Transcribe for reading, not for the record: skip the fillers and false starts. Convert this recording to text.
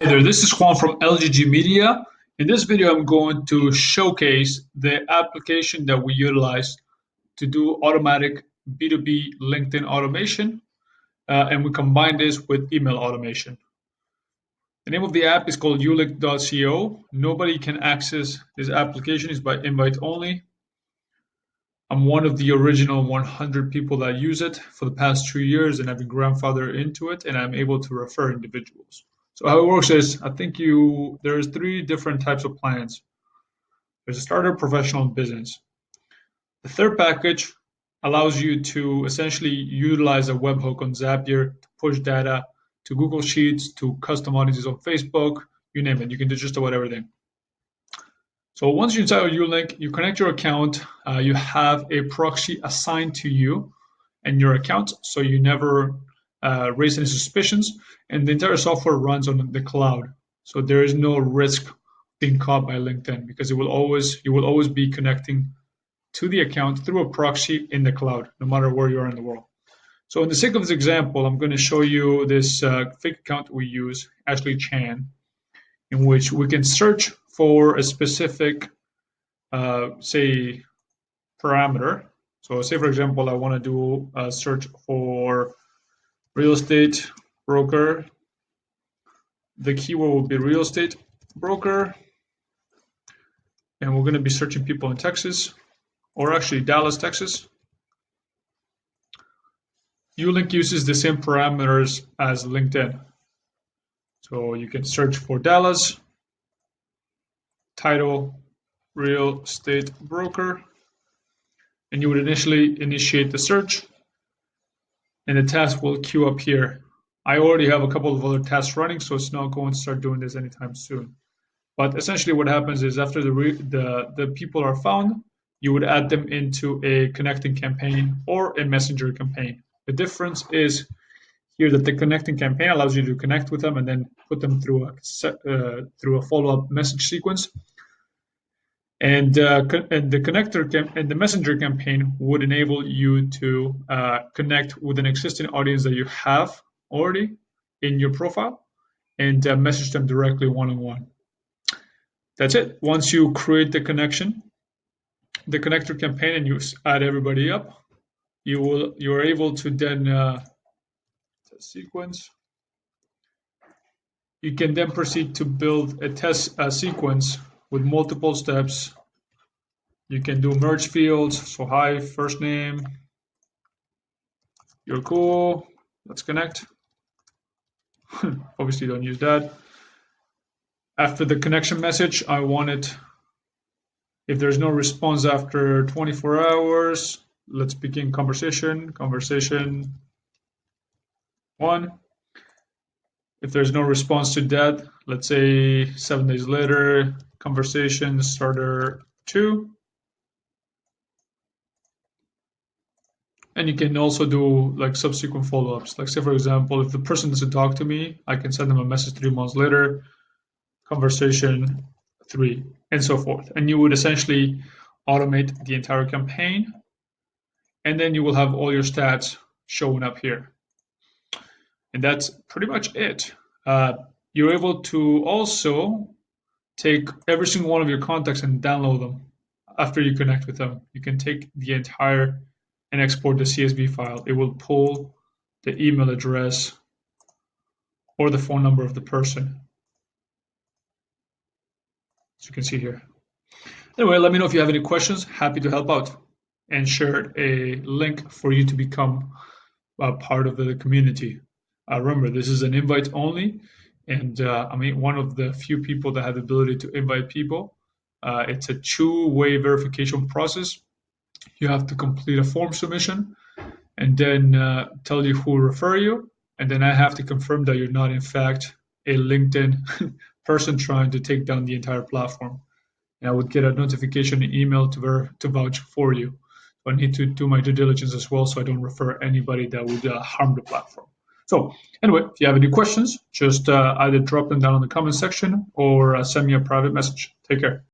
Hey there, this is Juan from LGG Media. In this video, I'm going to showcase the application that we utilize to do automatic B2B LinkedIn automation, and we combine this with email automation. The name of the app is called ulink.co. Nobody can access this application, it's by invite only. I'm one of the original 100 people that use it for the past 2 years, and I've been grandfathered into it, and I'm able to refer individuals. So how it works is, there's three different types of plans. There's a starter, professional, and business. The third package allows you to essentially utilize a webhook on Zapier to push data to Google Sheets, to custom audiences on Facebook, you name it. You can do just about everything. So once you install Ulink, you connect your account. You have a proxy assigned to you and your account, so you never raise any suspicions. And the entire software runs on the cloud, so there is no risk being caught by LinkedIn because you will always be connecting to the account through a proxy in the cloud, no matter where you are in the world. So in the sake of this example, I'm going to show you this fake account we use, Ashley Chan, in which we can search for a specific, say, parameter. So say, for example, I want to do a search for real estate broker. The keyword will be real estate broker. And we're going to be searching people in Texas, or actually Dallas, Texas. Ulink uses the same parameters as LinkedIn. So you can search for Dallas, title, real estate broker, and you would initially initiate the search, and the task will queue up here. I already have a couple of other tasks running, so it's not going to start doing this anytime soon. But essentially what happens is after the people are found, you would add them into a connecting campaign or a messenger campaign. The difference is here that the connecting campaign allows you to connect with them and then put them through a follow-up message sequence. And the messenger campaign would enable you to connect with an existing audience that you have already in your profile and message them directly one-on-one. That's it. Once you create the connection, the connector campaign, and you add everybody up, you're able to then sequence. You can then proceed to build a test sequence with multiple steps. You can do merge fields. So hi, first name, you're cool, let's connect. Obviously don't use that. After the connection message, I want it, if there's no response after 24 hours, let's begin conversation 1. If there's no response to that, let's say 7 days later, conversation starter 2. And you can also do like subsequent follow-ups. Like say, for example, if the person doesn't talk to me, I can send them a message 3 months later, conversation 3, and so forth. And you would essentially automate the entire campaign, and then you will have all your stats showing up here. And that's pretty much it. You're able to also take every single one of your contacts and download them after you connect with them. You can take the entire and export the CSV file. It will pull the email address or the phone number of the person, as you can see here. Anyway, let me know if you have any questions. Happy to help out, and share a link for you to become a part of the community. Remember, this is an invite only, and I'm one of the few people that have the ability to invite people. It's a two-way verification process. You have to complete a form submission and then tell you who will refer you, and then I have to confirm that you're not in fact a LinkedIn person trying to take down the entire platform. And I would get a notification email to vouch for you. So I need to do my due diligence as well, so I don't refer anybody that would harm the platform. So anyway, if you have any questions, just either drop them down in the comment section or send me a private message. Take care.